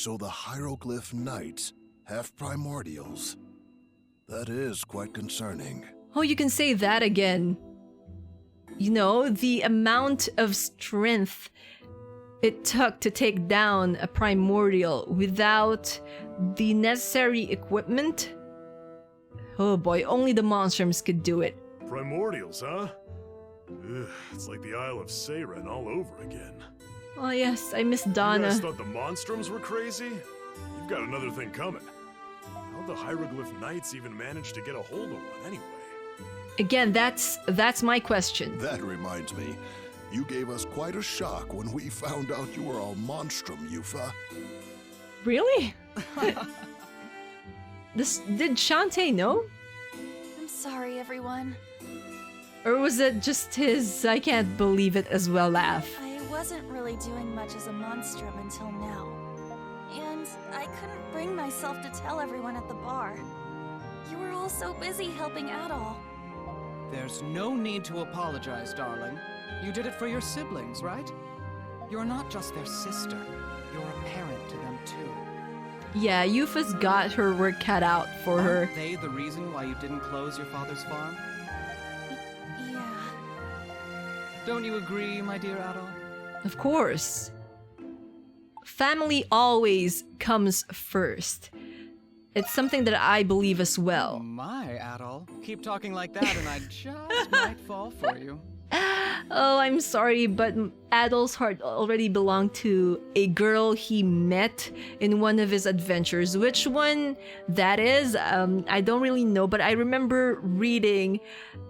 So the hieroglyph knights have primordials. That is quite concerning. Oh, you can say that again. You know, the amount of strength it took to take down a primordial without the necessary equipment. Oh boy, only the monstrums could do it. Primordials, huh? Ugh, it's like the Isle of Seiren all over again. Oh yes, I miss You Donna. guys thought the Monstrums were crazy? You've got another thing coming. How'd the Hieroglyph Knights even manage to get a hold of one anyway? Again, that's my question. That reminds me, you gave us quite a shock when we found out you were a monstrum, Yufa. Really? Did Shantae know? I'm sorry, everyone. Or was it just his I can't believe it as well laugh? I wasn't really doing much as a monstrum until now. And I couldn't bring myself to tell everyone at the bar. You were all so busy helping Adol. There's no need to apologize, darling. You did it for your siblings, right? You're not just their sister. You're a parent to them too. Yeah, Yufa's got her work cut out for her. Aren't they the reason why you didn't close your father's farm? Yeah. Don't you agree, my dear Adol? Of course. Family always comes first. It's something that I believe as well. My Adol. Keep talking like that and I just might fall for you. Oh, I'm sorry, but Adol's heart already belonged to a girl he met in one of his adventures. Which one that is, I don't really know, but I remember reading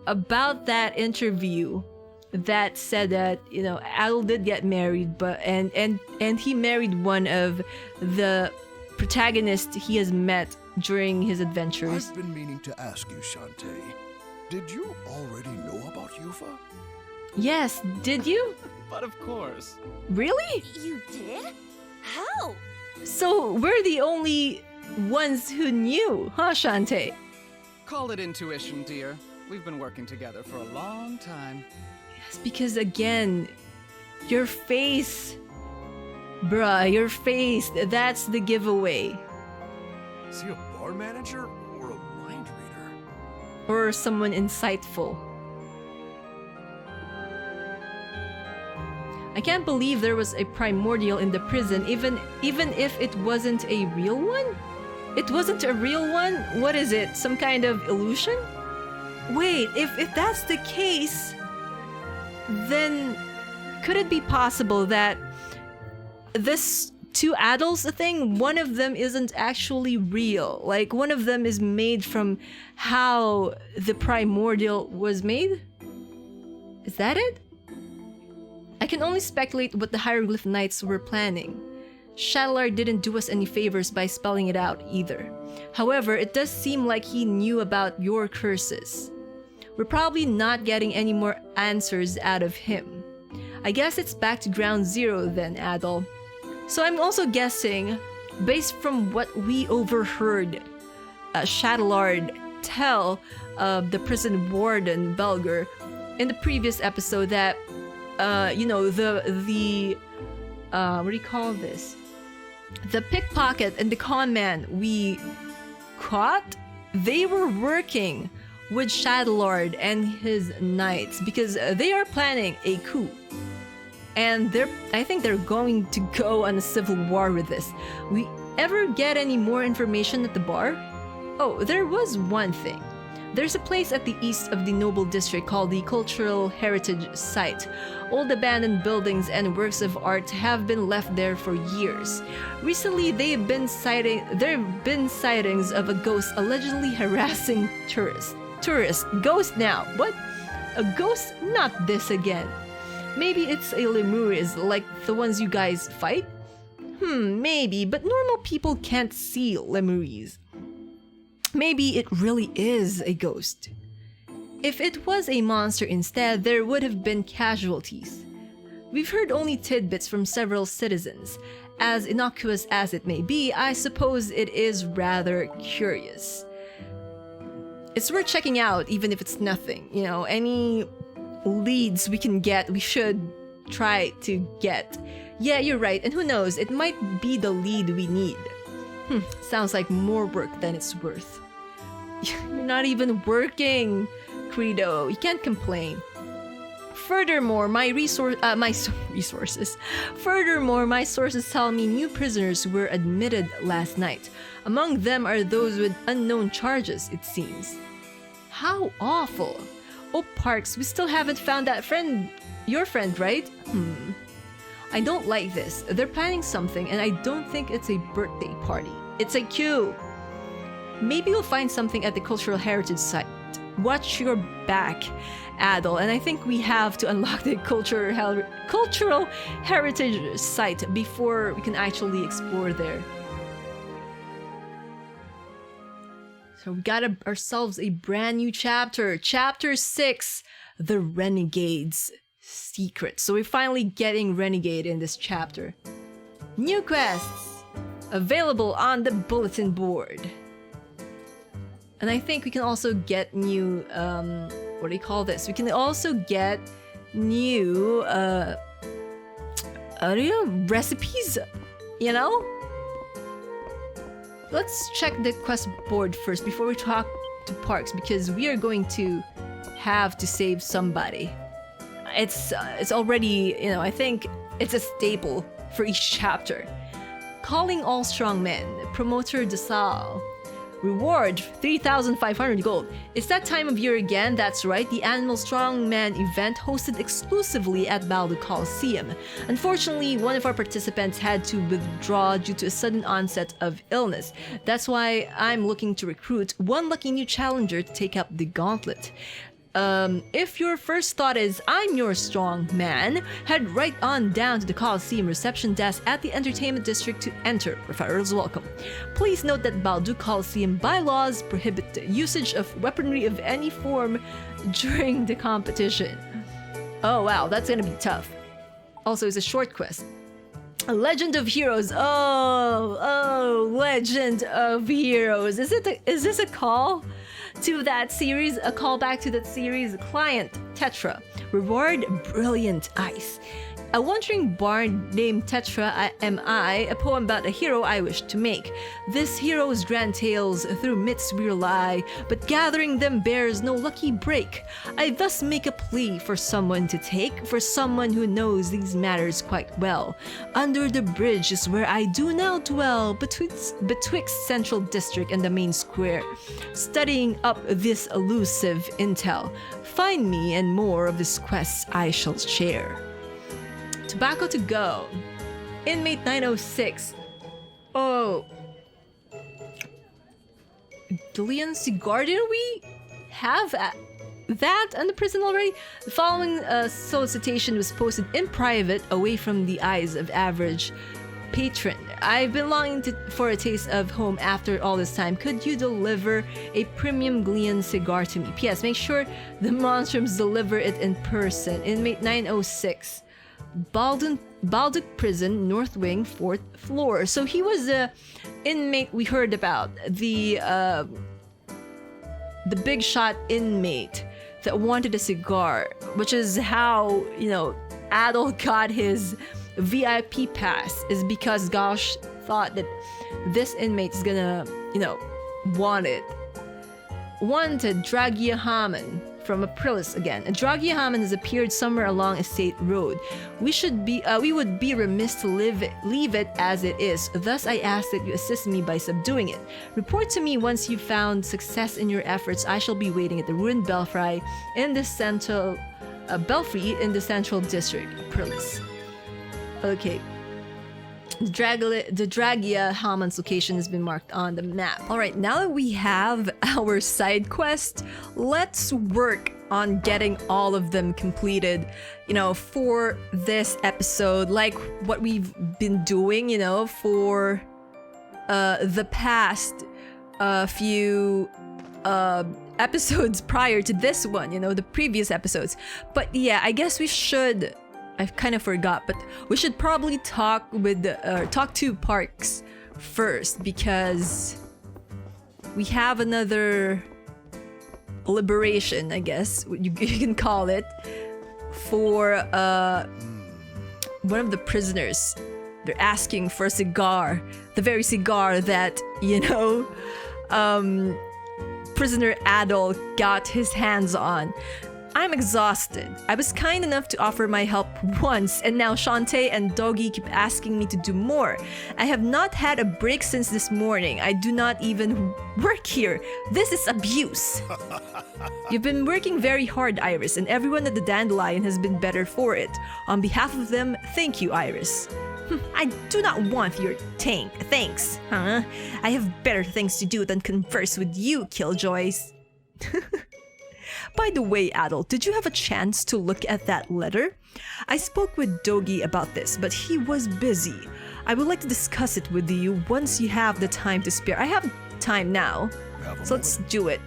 about that interview that said that, you know, Adol did get married, but and he married one of the protagonists he has met during his adventures. I've been meaning to ask you, Shantae. Did you already know about Yufa? Yes, did you? But of course. Really? You did? How? So we're the only ones who knew, huh, Shantae? Call it intuition, dear. We've been working together for a long time. Yes, because again, your face, bruh, your face, that's the giveaway. Is he a bar manager or a mind reader? Or someone insightful. I can't believe there was a primordial in the prison, even if it wasn't a real one? It wasn't a real one? What is it? Some kind of illusion? Wait, if that's the case, then could it be possible that this two Adols thing, one of them isn't actually real? Like, one of them is made from how the primordial was made? Is that it? I can only speculate what the Hieroglyph Knights were planning. Shadowlar didn't do us any favors by spelling it out either. However, it does seem like he knew about your curses. We're probably not getting any more answers out of him. I guess it's back to ground zero then, Adol. So I'm also guessing, based from what we overheard Shadowlar tell the prison warden Belger in the previous episode, that you know, the what do you call this? The pickpocket and the con man we caught, they were working with Shadowlord and his knights because they are planning a coup. And I think they're going to go on a civil war with this. We ever get any more information at the bar? Oh, there was one thing. There's a place at the east of the Noble District called the Cultural Heritage Site. Old abandoned buildings and works of art have been left there for years. Recently, there have been sightings of a ghost allegedly harassing tourists. Ghost now? What? A ghost? Not this again. Maybe it's a Lemurians like the ones you guys fight? Maybe, but normal people can't see Lemurians. Maybe it really is a ghost. If it was a monster instead, there would have been casualties. We've heard only tidbits from several citizens. As innocuous as it may be, I suppose it is rather curious. It's worth checking out, even if it's nothing. You know, any leads we can get, we should try to get. Yeah, you're right, and who knows, it might be the lead we need. Sounds like more work than it's worth. You're not even working, Credo. You can't complain. Furthermore, my sources tell me new prisoners were admitted last night. Among them are those with unknown charges, it seems. How awful. Oh, Parks, we still haven't found that friend. Your friend, right? I don't like this. They're planning something, and I don't think it's a birthday party. It's a cue. Maybe you'll find something at the cultural heritage site. Watch your back, Adol, and I think we have to unlock the cultural heritage site before we can actually explore there. So we got ourselves a brand new chapter. Chapter 6, The Renegade's Secret. So we're finally getting Renegade in this chapter. New quests available on the bulletin board. And I think we can also get new, what do you call this? We can also get new, recipes, you know? Let's check the quest board first before we talk to Parks, because we are going to have to save somebody. It's already, you know, I think it's a staple for each chapter. Calling all strong men, Promoter Desal. Reward 3,500 gold. It's that time of year again, that's right, the annual Strongman event hosted exclusively at Balduq Coliseum. Unfortunately, one of our participants had to withdraw due to a sudden onset of illness. That's why I'm looking to recruit one lucky new challenger to take up the gauntlet. If your first thought is, I'm your strong man, head right on down to the Coliseum reception desk at the Entertainment District to enter. Referrals welcome. Please note that Balduq Coliseum bylaws prohibit the usage of weaponry of any form during the competition. Oh wow, that's gonna be tough. Also, it's a short quest. A Legend of Heroes. Oh, Legend of Heroes. Is this a call to that series? A callback to that series? Client Tetra. Reward Brilliant Ice. A wandering bard named Tetra am I, a poem about a hero I wish to make. This hero's grand tales through myths we rely, but gathering them bears no lucky break. I thus make a plea for someone to take, for someone who knows these matters quite well. Under the bridge is where I do now dwell, betwixt Central District and the main square, studying up this elusive intel. Find me and more of this quest I shall share. Tobacco to go. Inmate 906. Oh. Gillian cigar, didn't we have that in the prison already? The following solicitation was posted in private, away from the eyes of average patron. I've been longing for a taste of home after all this time. Could you deliver a premium Gillian cigar to me? P.S. Make sure the Monstrums deliver it in person. Inmate 906. Balduq Prison, North Wing, 4th floor. So he was the inmate we heard about, the big shot inmate that wanted a cigar, which is how, you know, Adol got his VIP pass, is because Gosh thought that this inmate is gonna, you know, want it. Wanted Dragia Haman from Aprilis again. Dragia Haman has appeared somewhere along a state road. We would be remiss to leave it as it is. Thus, I ask that you assist me by subduing it. Report to me once you've found success in your efforts. I shall be waiting at the ruined belfry in the central district, Aprilis. Okay. The Dragia Haman's location has been marked on the map. Alright, now that we have our side quest, let's work on getting all of them completed, you know, for this episode, like what we've been doing, you know, for the past few episodes prior to this one, you know, the previous episodes. But yeah, I guess we should... I kind of forgot, but we should probably talk to Parks first, because we have another liberation, I guess you can call it, for one of the prisoners. They're asking for a cigar. The very cigar that, prisoner Adol got his hands on. I'm exhausted. I was kind enough to offer my help once, and now Shantae and Dogi keep asking me to do more. I have not had a break since this morning. I do not even work here. This is abuse. You've been working very hard, Iris, and everyone at the Dandelion has been better for it. On behalf of them, thank you, Iris. I do not want your thanks, huh? I have better things to do than converse with you, Killjoys. By the way, Adol, did you have a chance to look at that letter? I spoke with Dogi about this, but he was busy. I would like to discuss it with you once you have the time to spare. I have time now, so let's do it.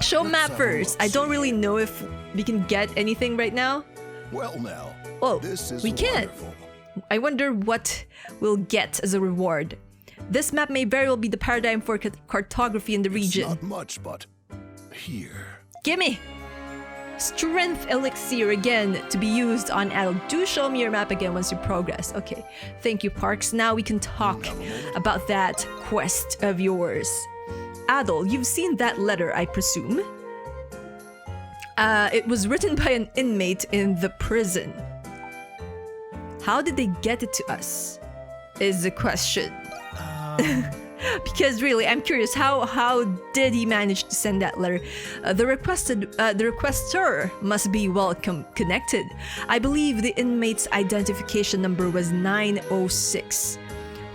Show map first. I don't really know if we can get anything right now. Well now, Oh, this is we can't. wonderful. I wonder what we'll get as a reward. This map may very well be the paradigm for cartography in the region. It's not much, but here. Gimme! Strength elixir again to be used on Adol. Do show me your map again once you progress. Okay, thank you, Parks. Now we can talk about that quest of yours. Adol, you've seen that letter, I presume? It was written by an inmate in the prison. How did they get it to us? Is the question. Because really, I'm curious, how did he manage to send that letter? The requester must be well connected. I believe the inmate's identification number was 906.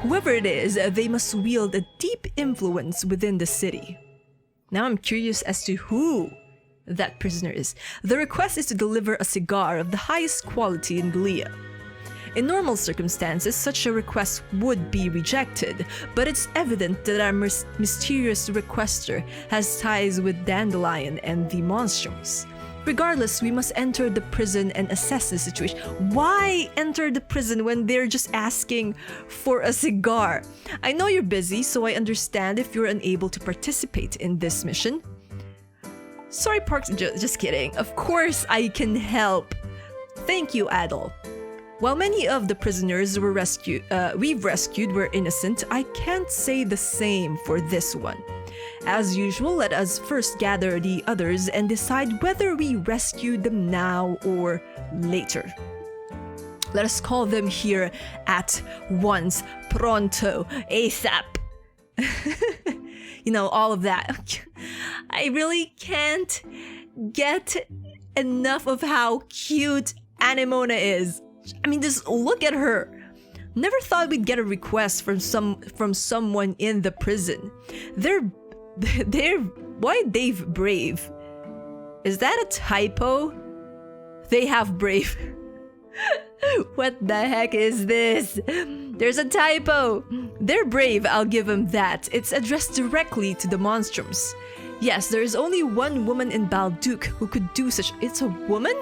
Whoever it is, they must wield a deep influence within the city. Now I'm curious as to who that prisoner is. The request is to deliver a cigar of the highest quality in Galea. In normal circumstances, such a request would be rejected, but it's evident that our mysterious requester has ties with Dandelion and the Monstrums. Regardless, we must enter the prison and assess the situation. Why enter the prison when they're just asking for a cigar? I know you're busy, so I understand if you're unable to participate in this mission. Sorry, Parks, just kidding. Of course I can help. Thank you, Adol. While many of the prisoners we've rescued were innocent, I can't say the same for this one. As usual, let us first gather the others and decide whether we rescue them now or later. Let us call them here at once, pronto, ASAP. All of that. I really can't get enough of how cute Anemona is. I mean, just look at her. Never thought we'd get a request from someone in the prison. Why they've brave? Is that a typo? They have brave. What the heck is this? There's a typo. They're brave, I'll give them that. It's addressed directly to the Monstrums. Yes, there is only one woman in Balduq who could do such. It's a woman?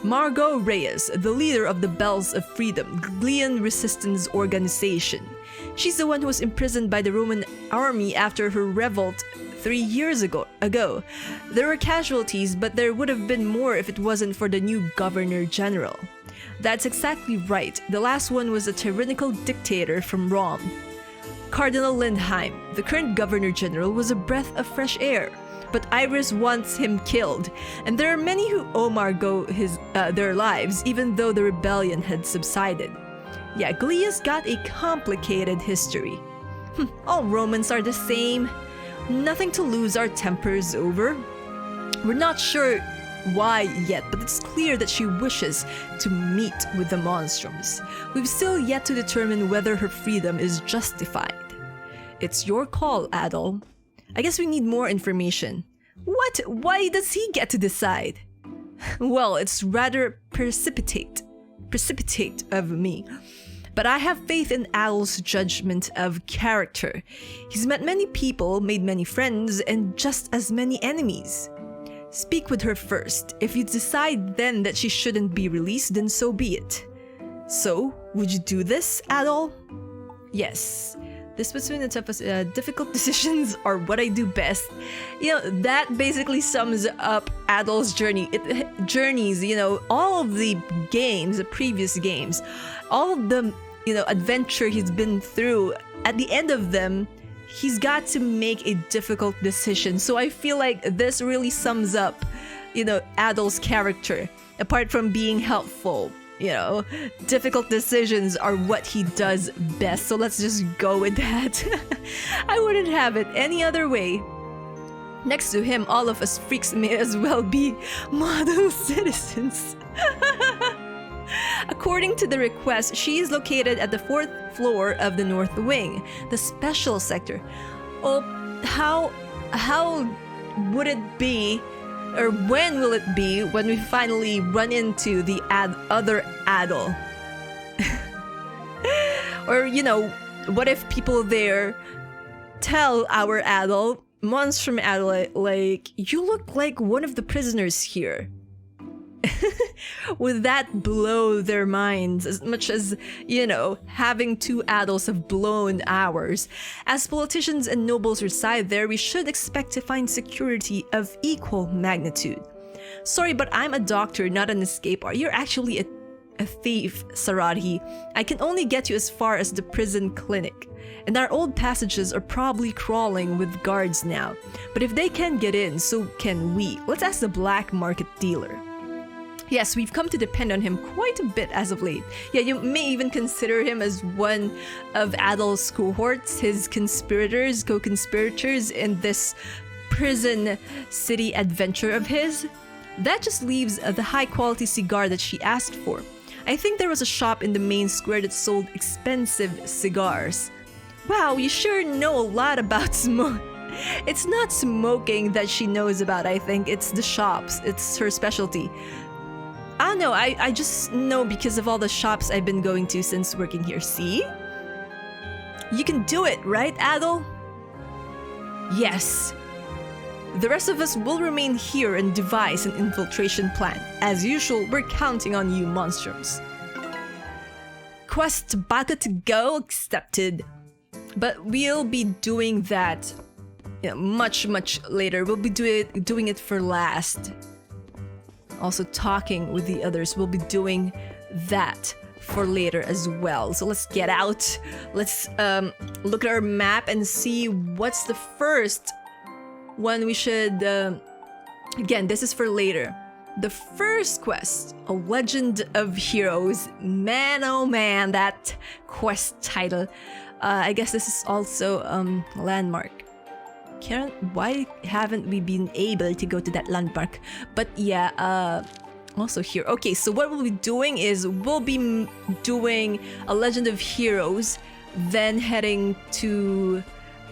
Margot Reyes, the leader of the Bells of Freedom, Glean Resistance Organization. She's the one who was imprisoned by the Roman army after her revolt 3 years ago. There were casualties, but there would have been more if it wasn't for the new Governor General. That's exactly right. The last one was a tyrannical dictator from Rome. Cardinal Lindheim, the current Governor General, was a breath of fresh air. But Iris wants him killed, and there are many who owe Margot their lives, even though the rebellion had subsided. Yeah, Galea's got a complicated history. All Romans are the same. Nothing to lose our tempers over. We're not sure why yet, but it's clear that she wishes to meet with the Monstrums. We've still yet to determine whether her freedom is justified. It's your call, Adol. I guess we need more information. What? Why does he get to decide? Well, it's rather precipitate of me. But I have faith in Adol's judgment of character. He's met many people, made many friends, and just as many enemies. Speak with her first. If you decide then that she shouldn't be released, then so be it. So, would you do this, Adol? Yes. This between the toughest difficult decisions are what I do best. You know, that basically sums up Adol's journey. Journeys, you know, all of the games, the previous games, all of the, you know, adventure he's been through. At the end of them, he's got to make a difficult decision. So I feel like this really sums up, you know, Adol's character. Apart from being helpful, you know, difficult decisions are what he does best. So let's just go with that. I wouldn't have it any other way. Next to him, all of us freaks may as well be model citizens. According to the request, she is located at the 4th floor of the North Wing, the special sector. Oh, how would it be, or when will it be, when we finally run into the other Adol? Or, you know, what if people there tell our Adol, Monstrum Adol, like, you look like one of the prisoners here? Would that blow their minds as much as, you know, having 2 Adols have blown ours? As politicians and nobles reside there, we should expect to find security of equal magnitude. Sorry, but I'm a doctor, not an escaper. You're actually a thief, Sarati. I can only get you as far as the prison clinic. And our old passages are probably crawling with guards now. But if they can get in, so can we. Let's ask the black market dealer. Yes, we've come to depend on him quite a bit as of late. Yeah, you may even consider him as one of Adol's cohorts, his conspirators, co-conspirators in this prison city adventure of his. That just leaves the high-quality cigar that she asked for. I think there was a shop in the main square that sold expensive cigars. Wow, you sure know a lot about smoke. It's not smoking that she knows about, I think. It's the shops. It's her specialty. I don't know, I just know because of all the shops I've been going to since working here. See? You can do it, right, Adol? Yes. The rest of us will remain here and devise an infiltration plan. As usual, we're counting on you, monstrums. Quest Baka to go accepted. But we'll be doing that, you know, much later. We'll be doing it for last. Also talking with the others, we'll be doing that for later as well. So let's get out. Let's look at our map and see what's the first one we should... Again, this is for later. The first quest, A Legend of Heroes. Man, oh man, that quest title. I guess this is also landmark. Why haven't we been able to go to that landmark? But yeah, also here. Okay, so what we'll be doing is we'll be doing A Legend of Heroes, then heading to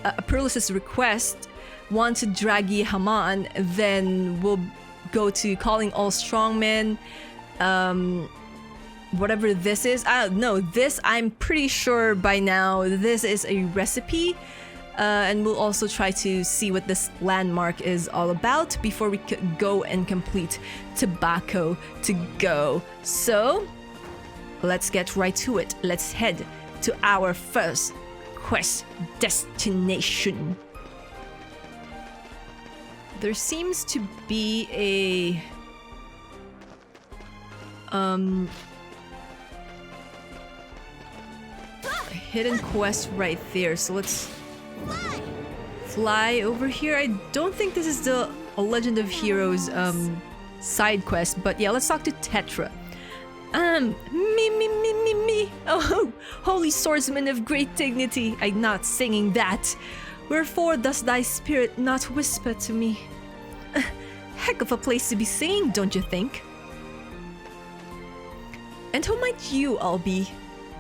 Aprilis' request, Wanted Draghi Haman, then we'll go to Calling All Strongmen, whatever this is. I don't know, this I'm pretty sure by now this is a recipe. And we'll also try to see what this landmark is all about before we could go and complete Tobacco to Go. So, let's get right to it. Let's head to our first quest destination. There seems to be a... hidden quest right there, so let's... fly over here. I don't think this is the A Legend of Heroes side quest, but yeah, let's talk to Tetra. Me. Oh, holy swordsman of great dignity. I'm not singing that. Wherefore does thy spirit not whisper to me? Heck of a place to be singing, don't you think? And who might you all be?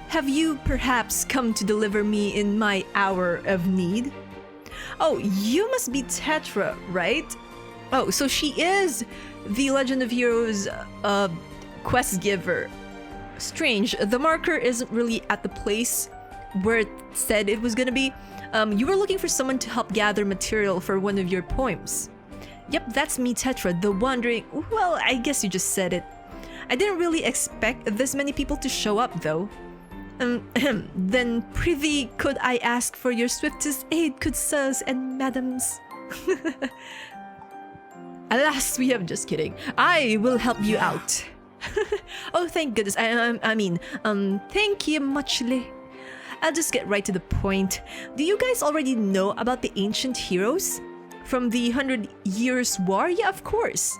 Have you perhaps come to deliver me in my hour of need? Oh, you must be Tetra, right? Oh, so she is the Legend of Heroes quest giver. Strange, the marker isn't really at the place where it said it was gonna be. You were looking for someone to help gather material for one of your poems. Yep, that's me, Tetra, the wandering... Well, I guess you just said it. I didn't really expect this many people to show up, though. Then prithee could I ask for your swiftest aid, good sirs and madams? Alas, we have just kidding. I will help you out. Oh, thank goodness. Thank you muchly. I'll just get right to the point. Do you guys already know about the ancient heroes? From the 100 Years' War? Yeah, of course.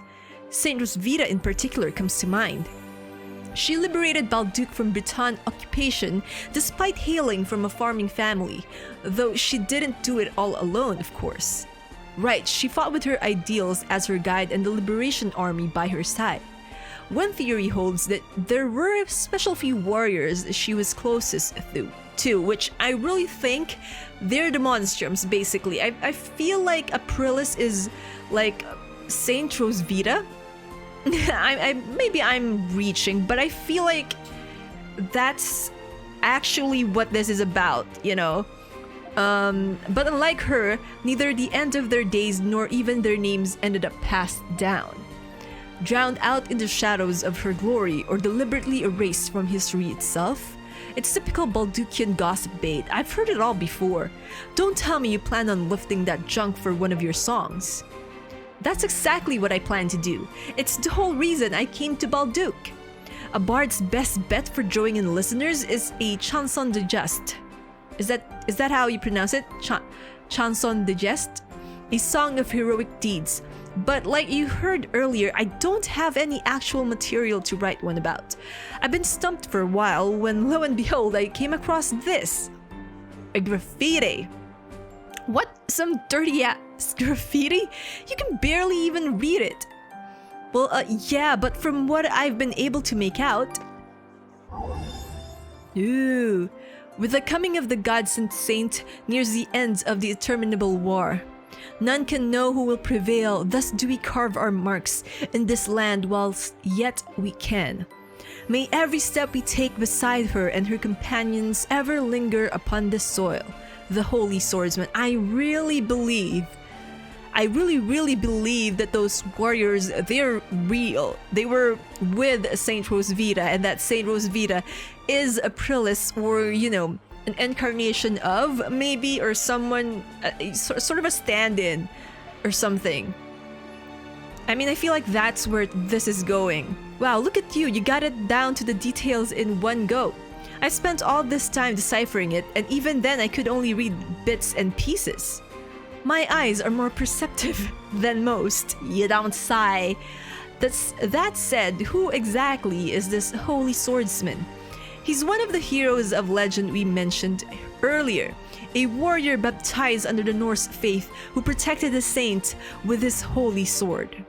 Saint Rosvita in particular comes to mind. She liberated Balduq from Breton occupation despite hailing from a farming family, though she didn't do it all alone, of course. Right, she fought with her ideals as her guide and the Liberation Army by her side. One theory holds that there were a special few warriors she was closest to, which I really think they're the Monstrums, basically. I feel like Aprilis is like Saint Rosvita. Maybe I'm reaching, but I feel like that's actually what this is about, you know? But unlike her, neither the end of their days nor even their names ended up passed down. Drowned out in the shadows of her glory or deliberately erased from history itself. It's typical Balduqian gossip bait. I've heard it all before. Don't tell me you plan on lifting that junk for one of your songs. That's exactly what I plan to do. It's the whole reason I came to Balduq. A bard's best bet for drawing in listeners is a chanson de geste. Is that how you pronounce it? Chanson de geste? A song of heroic deeds. But like you heard earlier, I don't have any actual material to write one about. I've been stumped for a while when lo and behold I came across this. A graffiti. What? Some dirty ass graffiti? You can barely even read it. Well, yeah, but from what I've been able to make out... Ooh. With the coming of the God-sent saint nears the end of the interminable war. None can know who will prevail, thus do we carve our marks in this land whilst yet we can. May every step we take beside her and her companions ever linger upon this soil. The Holy Swordsman. I really believe that those warriors, they're real. They were with Saint Rosvita, and that Saint Rosvita is Aprilis, or, you know, an incarnation of, maybe, or someone, sort of a stand-in or something. I mean, I feel like that's where this is going. Wow, look at you, you got it down to the details in one go. I spent all this time deciphering it, and even then I could only read bits and pieces. My eyes are more perceptive than most. You don't sigh. That said, who exactly is this Holy Swordsman? He's one of the heroes of legend we mentioned earlier, a warrior baptized under the Norse faith who protected the saint with his holy sword.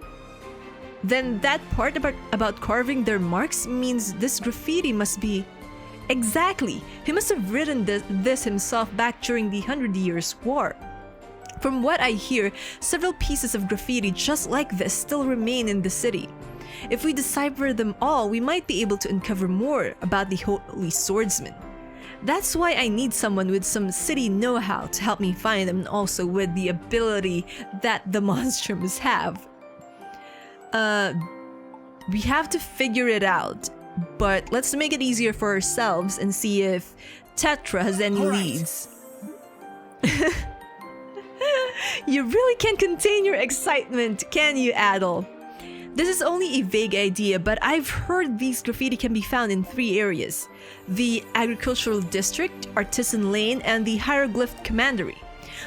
Then that part about carving their marks means this graffiti must be... Exactly! He must have written this himself back during the 100 Years' War. From what I hear, several pieces of graffiti just like this still remain in the city. If we decipher them all, we might be able to uncover more about the Holy Swordsman. That's why I need someone with some city know-how to help me find them, and also with the ability that the Monstrums have. We have to figure it out, but let's make it easier for ourselves and see if Tetra has any leads. You really can't contain your excitement, can you, Adol? This is only a vague idea, but I've heard these graffiti can be found in 3 areas: the Agricultural District, Artisan Lane, and the Hieroglyph Commandery.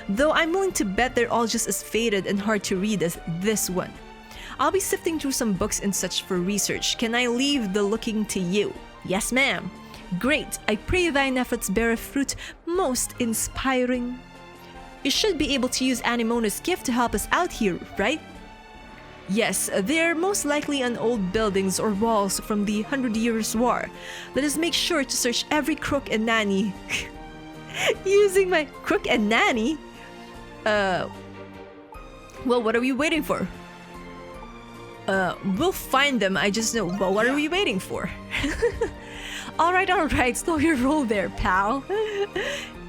Though I'm willing to bet they're all just as faded and hard to read as this one. I'll be sifting through some books and such for research. Can I leave the looking to you? Yes, ma'am. Great. I pray thine efforts bear fruit, most inspiring. You should be able to use Anemona's gift to help us out here, right? Yes, they're most likely on old buildings or walls from the 100 Years' War. Let us make sure to search every crook and nanny. Using my crook and nanny? Well, what are we waiting for? We'll find them, I just know. Well, what are we waiting for? Alright, slow your roll there, pal.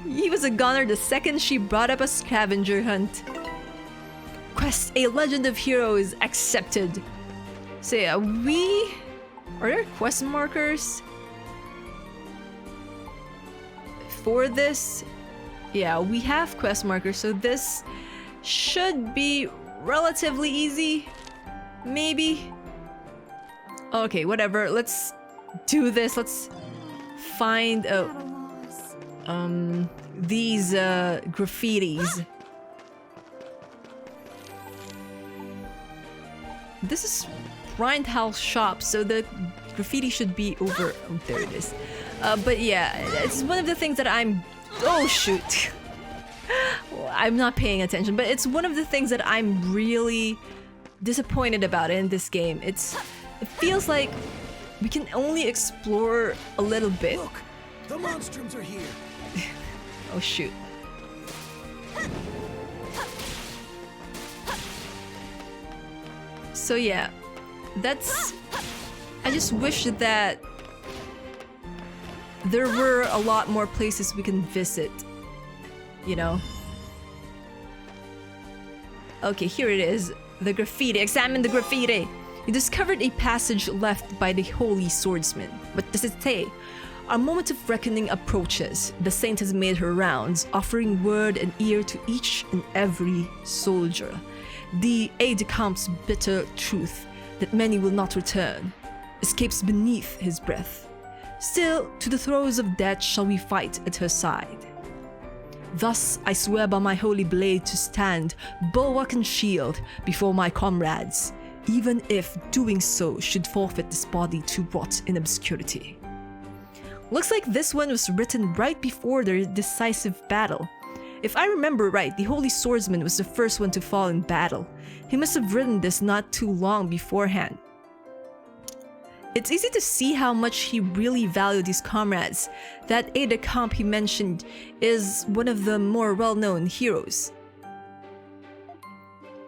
He was a goner the second she brought up a scavenger hunt. Quest, a legend of heroes accepted. So, are there quest markers? for this, yeah, we have quest markers, so this should be relatively easy. Maybe. Okay, whatever. Let's do this. Let's find these graffitis. This is Grindhouse shop, so the graffiti should be over. Oh, there it is. But yeah, it's one of the things that I'm. Oh shoot! I'm not paying attention, but it's one of the things that I'm really disappointed about in this game. It feels like we can only explore a little bit. Look, the monstrums are here. Oh shoot. So yeah, that's... I just wish that there were a lot more places we can visit, you know? Okay, here it is. The graffiti. Examine the graffiti! You discovered a passage left by the Holy Swordsman. What does it say? Our moment of reckoning approaches. The saint has made her rounds, offering word and ear to each and every soldier. The aide-de-camp's bitter truth that many will not return escapes beneath his breath. Still, to the throes of death shall we fight at her side. Thus I swear by my holy blade to stand, bulwark and shield, before my comrades, even if doing so should forfeit this body to rot in obscurity. Looks like this one was written right before the decisive battle. If I remember right, the Holy Swordsman was the first one to fall in battle. He must have written this not too long beforehand. It's easy to see how much he really valued his comrades. That aide-de-camp he mentioned is one of the more well-known heroes.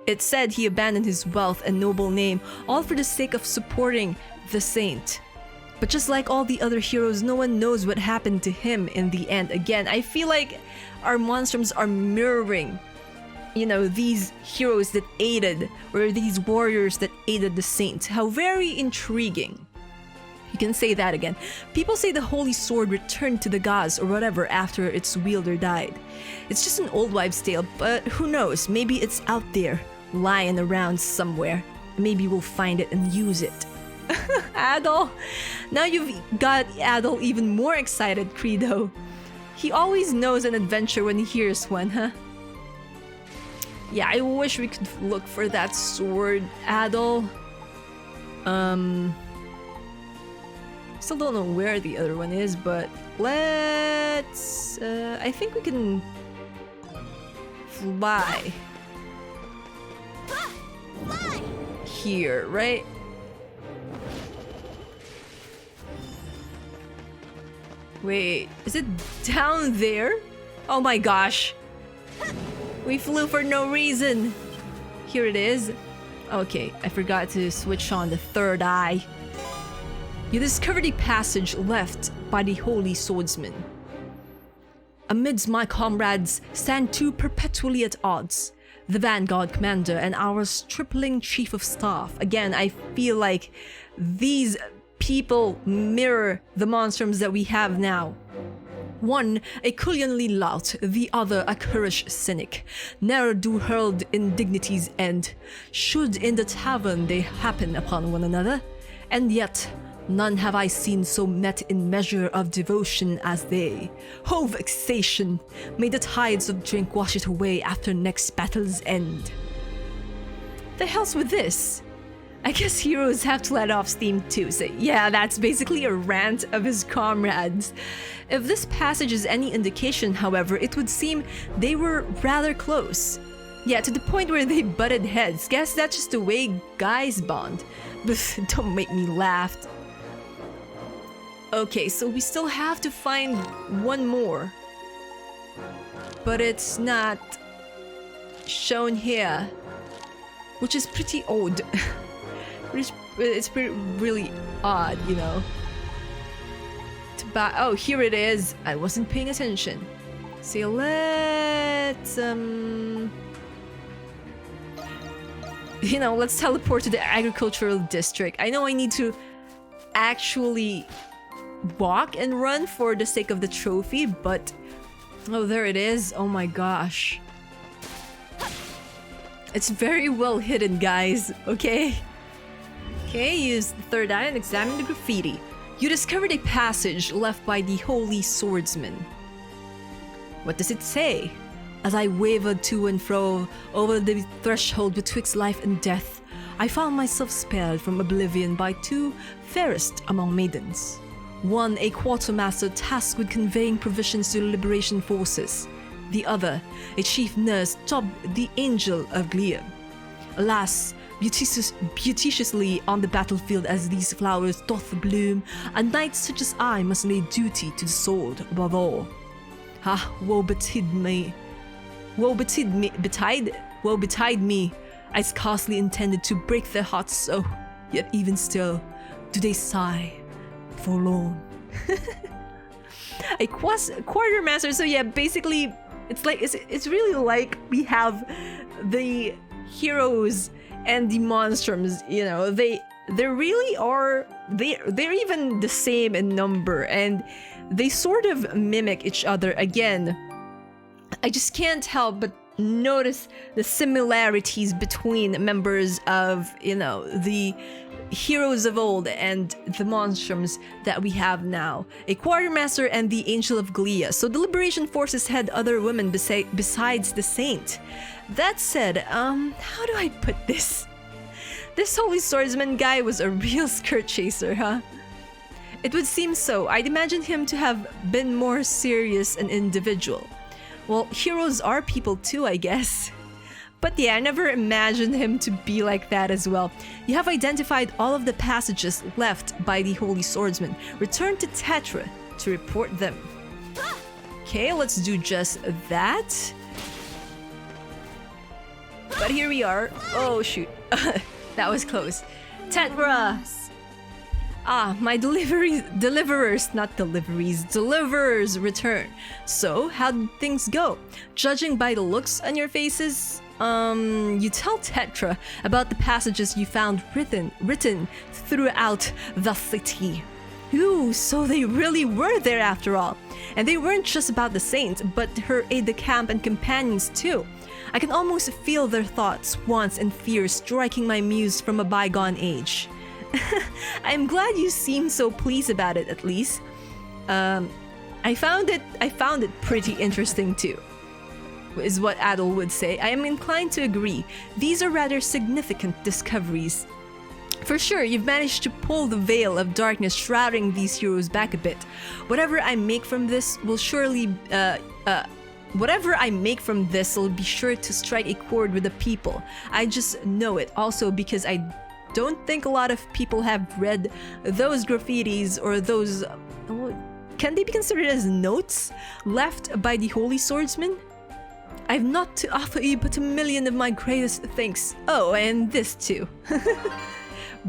It said he abandoned his wealth and noble name all for the sake of supporting the saint. But just like all the other heroes, no one knows what happened to him in the end. Again, I feel like our monstrums are mirroring, you know, these heroes that aided, or these warriors that aided the saint. How very intriguing. You can say that again. People say the holy sword returned to the gods or whatever after its wielder died. It's just an old wives' tale, but who knows? Maybe it's out there, lying around somewhere. Maybe we'll find it and use it. Adol! Now you've got Adol even more excited, Credo. He always knows an adventure when he hears one, huh? Yeah, I wish we could look for that sword, Adol. Still don't know where the other one is, but let's... I think we can fly. Here, right? Wait, is it down there? Oh my gosh. We flew for no reason. Here it is. Okay, I forgot to switch on the third eye. You discovered a passage left by the Holy Swordsman. Amidst my comrades stand two perpetually at odds. The Vanguard Commander and our stripling Chief of Staff. Again, I feel like these people mirror the monstrums that we have now. One, a cullionly lout, the other a currish cynic. Ne'er do hurled indignities end, should in the tavern they happen upon one another. And yet, none have I seen so met in measure of devotion as they. Oh vexation! May the tides of drink wash it away after next battle's end. The hell's with this? I guess heroes have to let off steam too, so yeah, that's basically a rant of his comrades. If this passage is any indication, however, it would seem they were rather close. Yeah, to the point where they butted heads. Guess that's just the way guys bond. But don't make me laugh. Okay, so we still have to find one more. But it's not shown here, which is pretty odd. It's really odd, you know. Oh, here it is. I wasn't paying attention. So let's you know, let's teleport to the agricultural district. I know I need to actually walk and run for the sake of the trophy, but Oh, there it is. Oh my gosh. It's very well hidden, guys. Okay. Okay, use the third eye and examine the graffiti. You discovered a passage left by the Holy Swordsman. What does it say? As I wavered to and fro over the threshold betwixt life and death, I found myself spared from oblivion by two fairest among maidens. One, a quartermaster tasked with conveying provisions to the liberation forces. The other, a chief nurse dubbed the Angel of Glia. Alas, beauteously on the battlefield as these flowers doth bloom, a knight such as I must lay duty to the sword above all. Ah, woe betide me. Woe betide me. I scarcely intended to break their hearts so, yet even still, do they sigh, forlorn. A quartermaster, so yeah, basically, it's really like we have the heroes and the monstrums, you know, they really are, they're even the same in number, and they sort of mimic each other. Again, I just can't help but notice the similarities between members of, you know, the heroes of old and the monstrums that we have now. A quartermaster and the Angel of Glia. So the liberation forces had other women besides the saint. That said, how do I put this? This Holy Swordsman guy was a real skirt chaser, huh? It would seem so. I'd imagine him to have been more serious and individual. Well, heroes are people too, I guess. But yeah, I never imagined him to be like that as well. You have identified all of the passages left by the Holy Swordsman. Return to Tetra to report them. Okay, let's do just that. But here we are. Oh shoot. That was close. Tetra! Ah, my deliverers return. So, how did things go? Judging by the looks on your faces, you tell Tetra about the passages you found written throughout the city. Ooh, so they really were there after all. And they weren't just about the saint, but her aide-de-camp and companions too. I can almost feel their thoughts, wants, and fears striking my muse from a bygone age. I'm glad you seem so pleased about it, at least. I found it pretty interesting too, is what Adol would say. I am inclined to agree. These are rather significant discoveries. For sure, you've managed to pull the veil of darkness shrouding these heroes back a bit. Whatever I make from this will be sure to strike a chord with the people. I just know it. Also, because I don't think a lot of people have read those graffitis or those... can they be considered as notes left by the Holy Swordsman? I've not to offer you but 1,000,000 of my greatest thanks. Oh, and this too.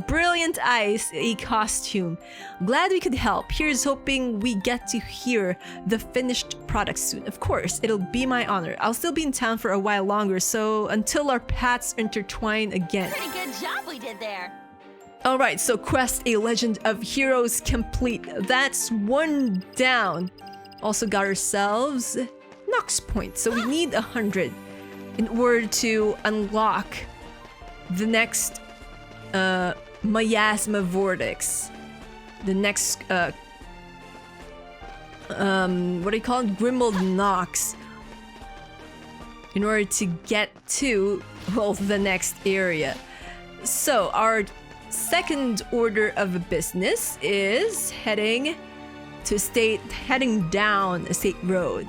Brilliant eyes, a costume. Glad we could help. Here's hoping we get to hear the finished product soon. Of course, it'll be my honor. I'll still be in town for a while longer, so until our paths intertwine again. Pretty good job we did there. Alright, so quest A Legend of Heroes complete. That's one down. Also got ourselves Nox points, so we need 100 in order to unlock the next Miasma Vortex. The next what do you call it? Grimald Nox. In order to get to, well, the next area. So our second order of business is heading down a state road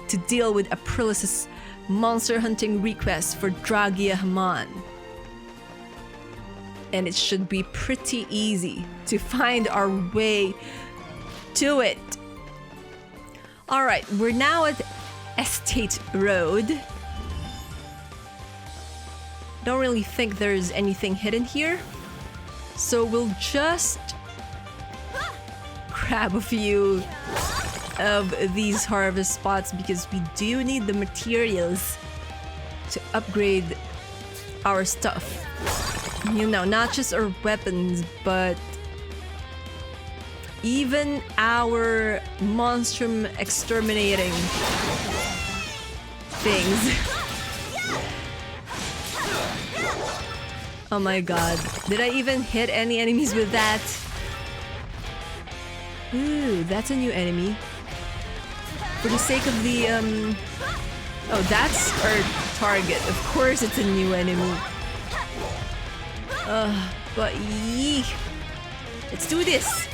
to deal with Aprilis' monster hunting request for Dragia Haman. And it should be pretty easy to find our way to it. Alright, we're now at Estate Road. Don't really think there's anything hidden here. So we'll just grab a few of these harvest spots because we do need the materials to upgrade our stuff. You know, not just our weapons, but even our monstrum exterminating things. Oh my god. Did I even hit any enemies with that? Ooh, that's a new enemy. For the sake of the, oh, that's our target. Of course it's a new enemy. But yee. Let's do this!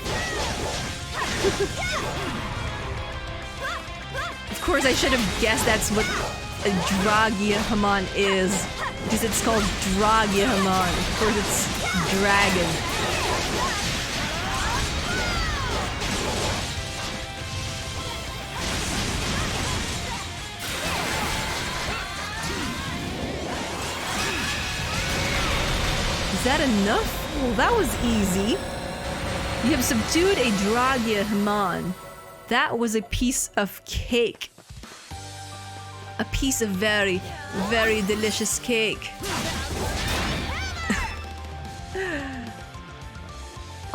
Of course I should have guessed that's what a Dragiahamon is. Because it's called Dragiahamon. Of course it's dragon. Is that enough? Well, that was easy. You have subdued a Dragiahamon. That was a piece of cake. A piece of very, very delicious cake.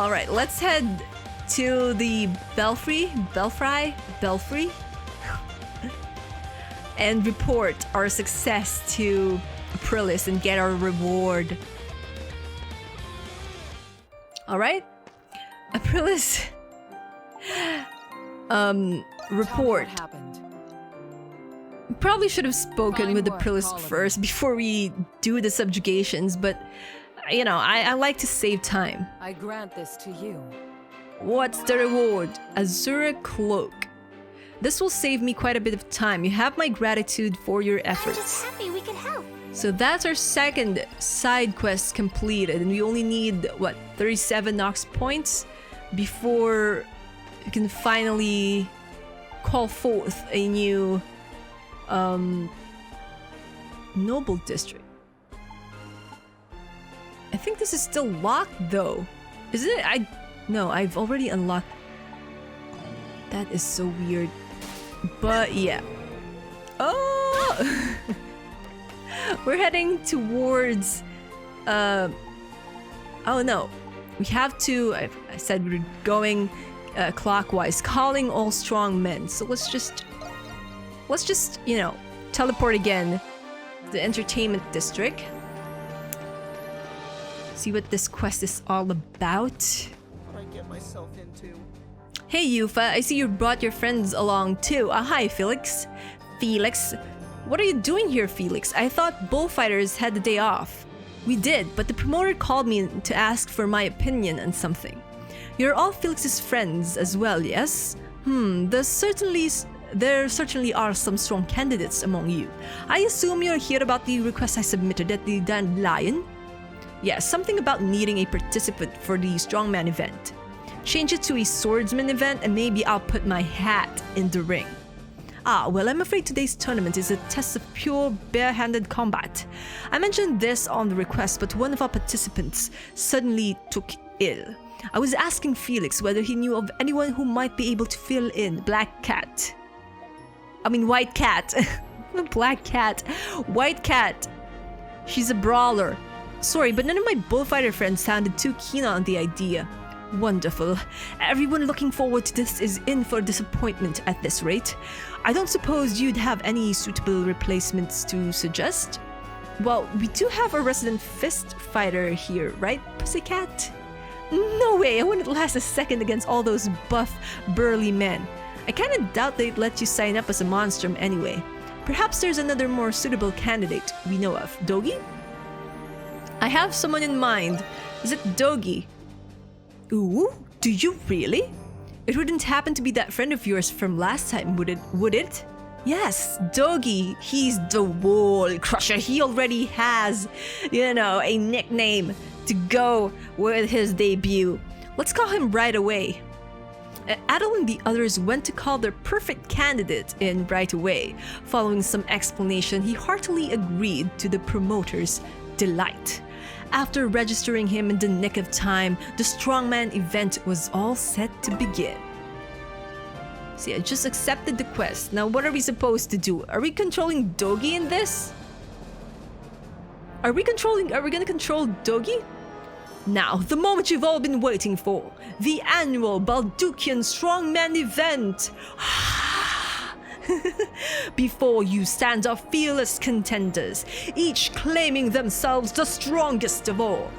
Alright, let's head to the Belfry? And report our success to Aprilis and get our reward. Alright? Aprilis. Report. What happened? Probably should have spoken Fine with work, Aprilis all of first you. before we do the subjugations, but you know, I like to save time. I grant this to you. What's the reward? Azura Cloak. This will save me quite a bit of time. You have my gratitude for your I'm just efforts. happy we could help. So that's our second side quest completed, and we only need, what, 37 Nox points before we can finally call forth a new noble district. I think this is still locked though. Isn't it? No, I've already unlocked. That is so weird. But yeah. Oh! We're heading towards oh no. We have to I said we're going clockwise, calling all strong men. So let's just, you know, teleport again to the entertainment district. See what this quest is all about. What I get myself into. Hey Yufa, I see you brought your friends along too. Hi Felix. Felix. What are you doing here, Felix? I thought bullfighters had the day off. We did, but the promoter called me to ask for my opinion on something. You're all Felix's friends as well, yes? There certainly are some strong candidates among you. I assume you're here about the request I submitted at the Dandelion? Yes, something about needing a participant for the strongman event. Change it to a swordsman event and maybe I'll put my hat in the ring. Well, I'm afraid today's tournament is a test of pure bare-handed combat. I mentioned this on the request, but one of our participants suddenly took ill. I was asking Felix whether he knew of anyone who might be able to fill in White Cat. Black Cat. White Cat. She's a brawler. Sorry, but none of my bullfighter friends sounded too keen on the idea. Wonderful. Everyone looking forward to this is in for disappointment at this rate. I don't suppose you'd have any suitable replacements to suggest? Well, we do have a resident fist fighter here, right, Pussycat? No way, I wouldn't last a second against all those buff, burly men. I kinda doubt they'd let you sign up as a monstrum anyway. Perhaps there's another more suitable candidate we know of. Dogi? I have someone in mind. Is it Dogi? Ooh, do you really? It wouldn't happen to be that friend of yours from last time, would it? Yes, Dogi. He's the Wallcrusher. He already has, a nickname to go with his debut. Let's call him right away. Adol and the others went to call their perfect candidate in right away. Following some explanation, he heartily agreed to the promoter's delight. After registering him in the nick of time, the strongman event was all set to begin. See, I just accepted the quest. Now what are we supposed to do? Are we controlling Dogi in this? Are we gonna control Dogi? Now, the moment you've all been waiting for. The annual Balduqian Strongman event. Before you stand up fearless contenders, each claiming themselves the strongest of all.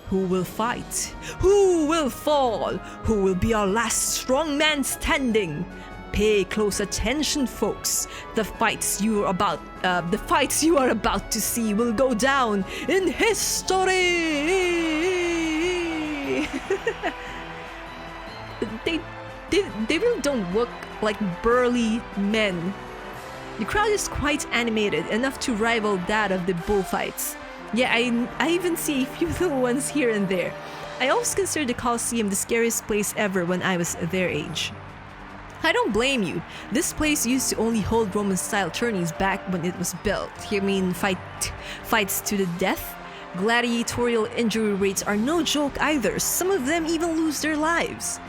Who will fight? Who will fall? Who will be our last strong man standing? Pay close attention, folks. The fights you are about to see will go down in history. They really don't look like burly men. The crowd is quite animated, enough to rival that of the bullfights. Yeah, I even see a few little ones here and there. I always considered the Colosseum the scariest place ever when I was their age. I don't blame you. This place used to only hold Roman-style tourneys back when it was built. You mean fights to the death? Gladiatorial injury rates are no joke either. Some of them even lose their lives.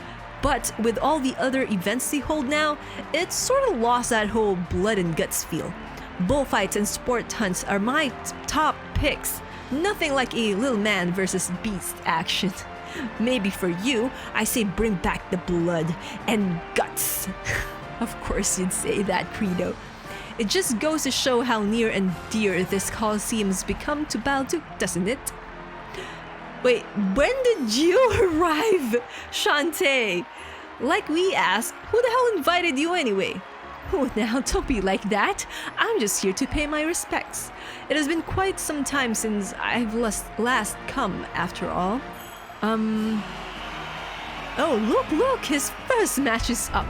But with all the other events they hold now, it's sort of lost that whole blood and guts feel. Bullfights and sport hunts are my top picks. Nothing like a little man versus beast action. Maybe for you, I say bring back the blood and guts. Of course you'd say that, Credo. It just goes to show how near and dear this Colosseum has become to Balduq, doesn't it? Wait, when did you arrive, Shantae? Like we asked, who the hell invited you anyway? Oh, now don't be like that. I'm just here to pay my respects. It has been quite some time since I've last come, after all. Oh, look, his first match is up.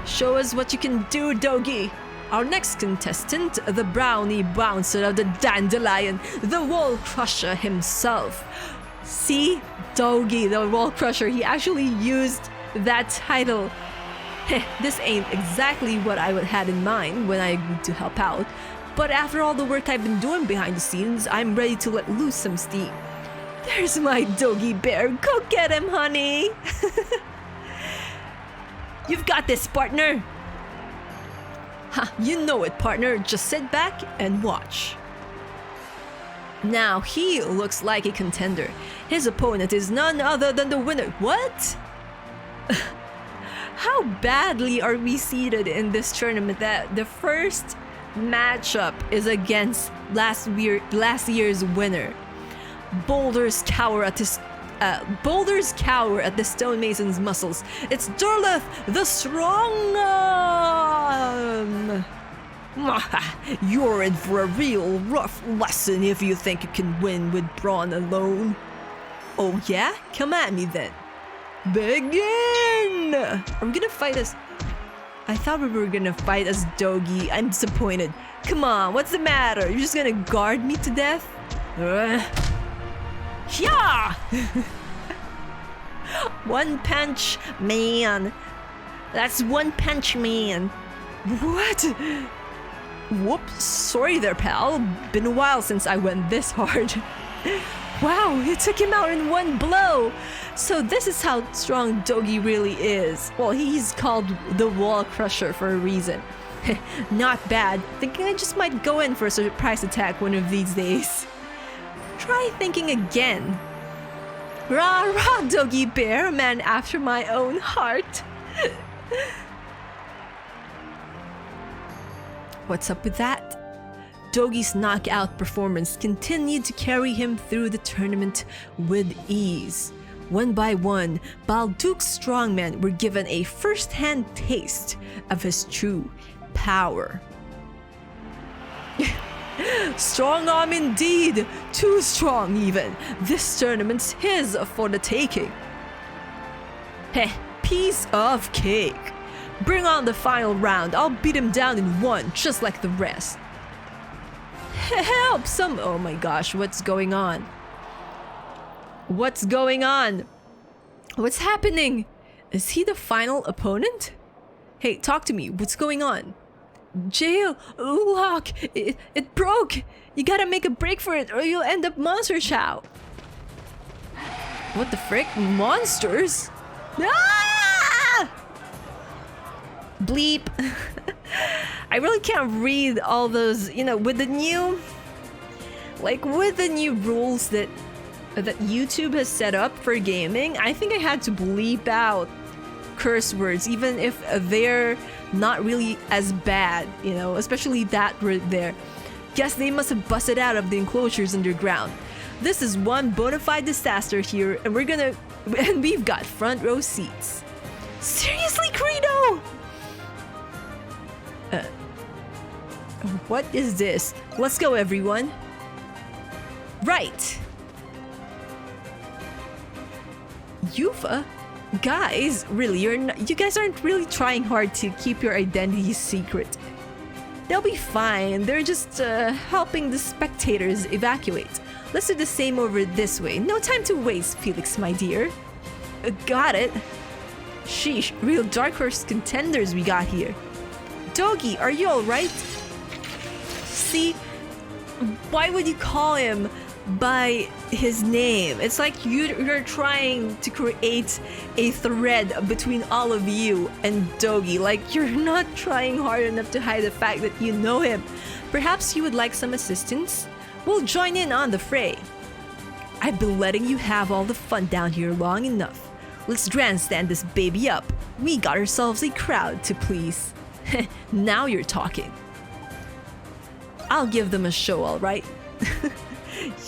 Show us what you can do, Dogi. Our next contestant, the brownie bouncer of the Dandelion, the Wallcrusher himself. See? Dogi, the Wallcrusher, he actually used that title. This ain't exactly what I had in mind when I agreed to help out, but after all the work I've been doing behind the scenes, I'm ready to let loose some steam. There's my Dogi bear. Go get him, honey. You've got this, partner. Ha, you know it, partner. Just sit back and watch. Now he looks like a contender. His opponent is none other than the winner. What? How badly are we seated in this tournament that the first matchup is against last year's winner? Boulders cower at the stonemason's muscles. It's Durleth, the strong arm. You're in for a real rough lesson if you think you can win with brawn alone. Oh yeah? Come at me then. Begin! Are we gonna fight as... I thought we were gonna fight as Dogi. I'm disappointed. Come on, what's the matter? You're just gonna guard me to death? Yeah! One punch man. That's one punch man. What? Whoops, sorry there, pal. Been a while since I went this hard. Wow, it took him out in one blow. So this is how strong Dogi really is. Well, he's called the Wallcrusher for a reason. Not bad. Thinking I just might go in for a surprise attack one of these days. Try thinking again. Rah rah, Dogi bear, a man after my own heart. What's up with that? Dogi's knockout performance continued to carry him through the tournament with ease. One by one, Balduq's strongmen were given a first-hand taste of his true power. Strong arm indeed! Too strong even! This tournament's his for the taking. Heh, piece of cake. Bring on the final round. I'll beat him down in one, just like the rest. Help! Oh my gosh, what's going on? What's going on? What's happening? Is he the final opponent? Hey, talk to me. What's going on? Jail! Lock! It broke! You gotta make a break for it or you'll end up monster chow! What the frick? Monsters? Ah! Bleep! I really can't read all those, you know, with the new... Like, with the new rules that YouTube has set up for gaming, I think I had to bleep out curse words, even if they're not really as bad, you know, especially that word there. Guess they must have busted out of the enclosures underground. This is one bona fide disaster here, and we've got front row seats. Seriously, Credo? What is this? Let's go, everyone. Right. Yufa? Guys, really, you guys aren't really trying hard to keep your identity secret. They'll be fine. They're just helping the spectators evacuate. Let's do the same over this way. No time to waste, Felix, my dear. Got it. Sheesh, real dark horse contenders we got here. Dogi, are you alright? See, why would you call him by his name? It's like you're trying to create a thread between all of you and Dogi. Like, you're not trying hard enough to hide the fact that you know him. Perhaps you would like some assistance? We'll join in on the fray. I've been letting you have all the fun down here long enough. Let's grandstand this baby up. We got ourselves a crowd to please. Now you're talking. I'll give them a show, alright?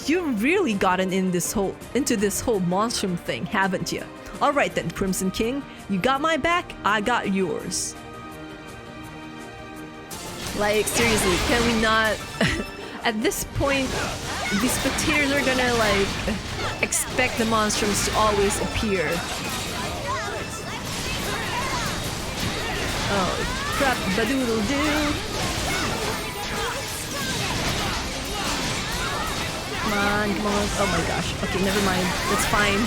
You've really gotten into this whole Monstrum thing, haven't you? Alright then, Crimson King. You got my back, I got yours. Like, seriously, can we not... At this point, the spectators are gonna, like, expect the Monstrums to always appear. Oh, crap, badoodle-doo. Come on, come on. Oh my gosh. Okay, never mind. That's fine.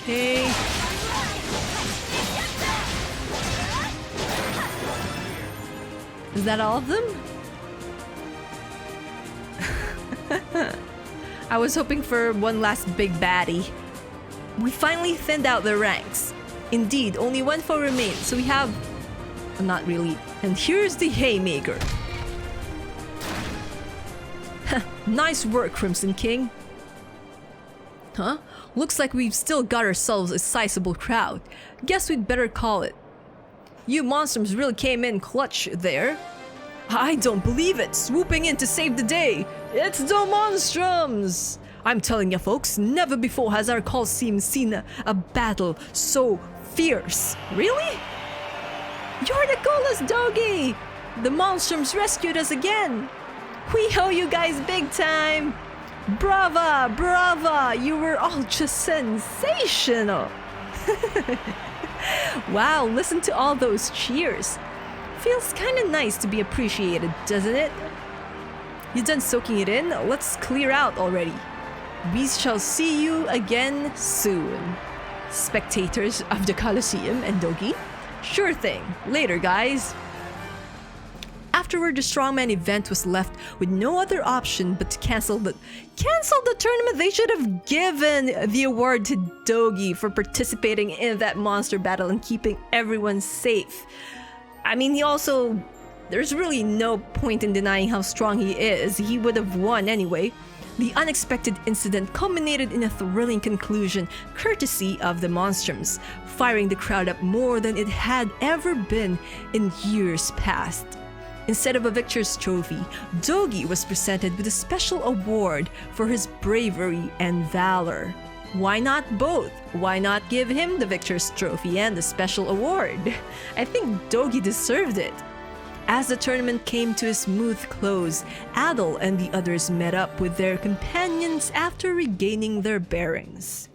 Okay. Is that all of them? I was hoping for one last big baddie. We finally thinned out the ranks. Indeed, only one foe remains, so we have... Not really. And here's the haymaker. Nice work, Crimson King. Huh? Looks like we've still got ourselves a sizable crowd. Guess we'd better call it. You Monstrums really came in clutch there. I don't believe it! Swooping in to save the day! It's the Monstrums! I'm telling ya folks, never before has our Coliseum seen a battle so fierce. Really? You're the coolest, Dogi! The Monstrums rescued us again! We owe you guys big time! Brava! Brava! You were all just sensational! Wow, listen to all those cheers. Feels kinda nice to be appreciated, doesn't it? You done soaking it in? Let's clear out already. We shall see you again soon. Spectators of the Coliseum and Dogi? Sure thing. Later, guys. Afterward, the strongman event was left with no other option but to cancel the tournament. They should have given the award to Dogi for participating in that monster battle and keeping everyone safe. I mean, there's really no point in denying how strong he is. He would have won anyway. The unexpected incident culminated in a thrilling conclusion, courtesy of the Monstrums, firing the crowd up more than it had ever been in years past. Instead of a victor's trophy, Dogi was presented with a special award for his bravery and valor. Why not both? Why not give him the victor's trophy and the special award? I think Dogi deserved it. As the tournament came to a smooth close, Adol and the others met up with their companions after regaining their bearings.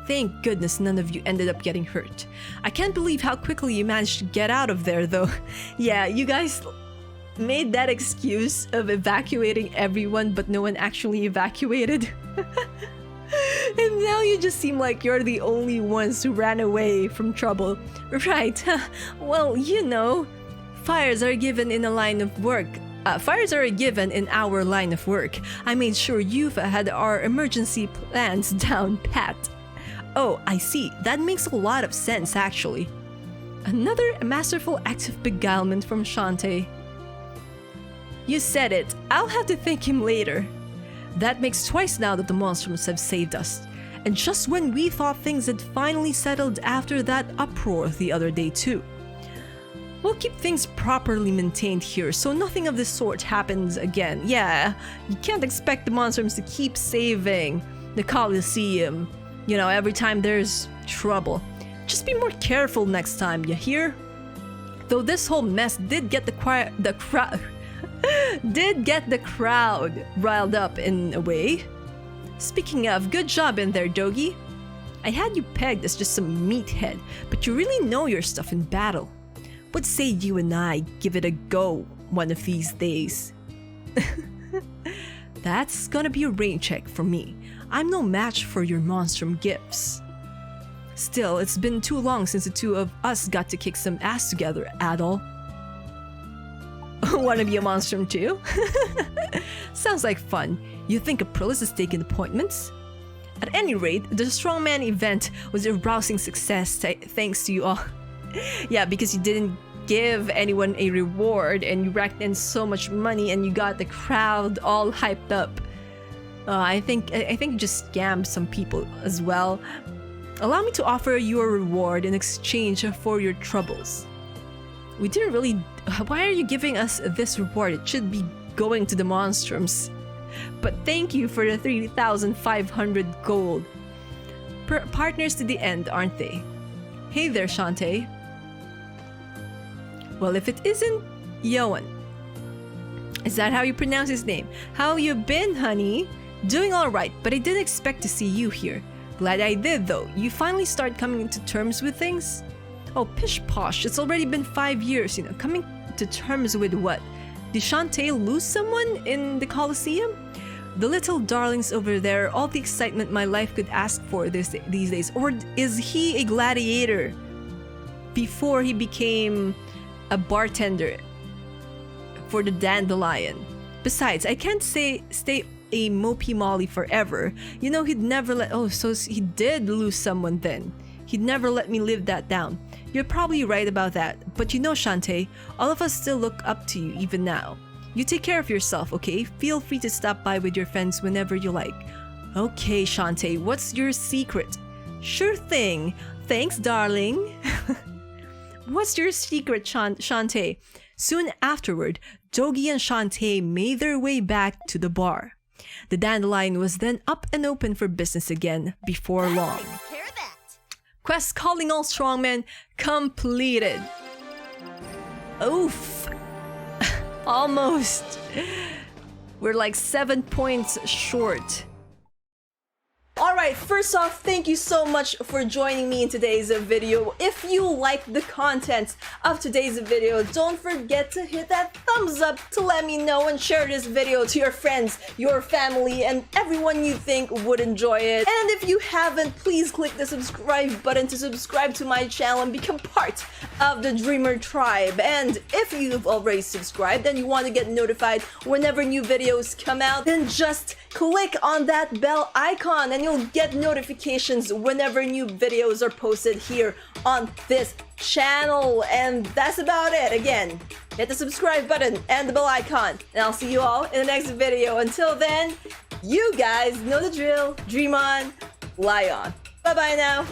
Thank goodness none of you ended up getting hurt. I can't believe how quickly you managed to get out of there, though. Yeah, you guys made that excuse of evacuating everyone, but no one actually evacuated. And now you just seem like you're the only ones who ran away from trouble. Right, well, you know, fires are given in a line of work Fires are a given in our line of work. I made sure you've had our emergency plans down pat. Oh, I see. That makes a lot of sense, actually. Another masterful act of beguilement from Shantae. You said it. I'll have to thank him later. That makes twice now that the Monstrums have saved us. And just when we thought things had finally settled after that uproar the other day too. We'll keep things properly maintained here so nothing of this sort happens again. Yeah, you can't expect the Monstrums to keep saving the Coliseum, you know, every time there's trouble. Just be more careful next time, you hear? Though this whole mess did get the crowd riled up in a way. Speaking of, good job in there, Dogi. I had you pegged as just some meathead, but you really know your stuff in battle. What say you and I give it a go one of these days? That's gonna be a rain check for me. I'm no match for your Monstrum gifts. Still, it's been too long since the two of us got to kick some ass together, Adol. Wanna be a Monstrum too? Sounds like fun. You think Aprilis has taken appointments? At any rate, the Strongman event was a rousing success thanks to you all. Yeah, because you didn't give anyone a reward and you racked in so much money and you got the crowd all hyped up. I think you just scammed some people as well. Allow me to offer you a reward in exchange for your troubles. We didn't really... Why are you giving us this reward? It should be going to the Monstrums. But thank you for the 3,500 gold. Partners to the end, aren't they? Hey there, Shantae. Well, if it isn't Yoan. Is that how you pronounce his name? How you been, honey? Doing alright, but I didn't expect to see you here. Glad I did, though. You finally start coming into terms with things? Oh, pish posh, it's already been 5 years, you know. Coming to terms with what? Did Shantae lose someone in the Coliseum? The little darlings over there, all the excitement my life could ask for these days. Or is he a gladiator before he became a bartender for the Dandelion? Besides, I can't stay a mopey Molly forever. You know, he'd never let... Oh, so he did lose someone then. He'd never let me live that down. You're probably right about that. But you know, Shantae, all of us still look up to you even now. You take care of yourself, okay? Feel free to stop by with your friends whenever you like. Okay, Shantae, what's your secret? Sure thing. Thanks, darling. What's your secret, Shantae? Soon afterward, Dogi and Shantae made their way back to the bar. The Dandelion was then up and open for business again before long. Takes care of that. Quest calling all strongmen completed. Oof. Almost. We're like 7 points short. Alright, first off, thank you so much for joining me in today's video. If you like the content of today's video, don't forget to hit that thumbs up to let me know and share this video to your friends, your family, and everyone you think would enjoy it. And if you haven't, please click the subscribe button to subscribe to my channel and become part of the Dreamer Tribe. And if you've already subscribed and you want to get notified whenever new videos come out, then just click on that bell icon and you'll get notifications whenever new videos are posted here on this channel. And that's about it. Again, hit the subscribe button and the bell icon, and I'll see you all in the next video. Until then, you guys know the drill. Dream on, lie on. Bye bye now.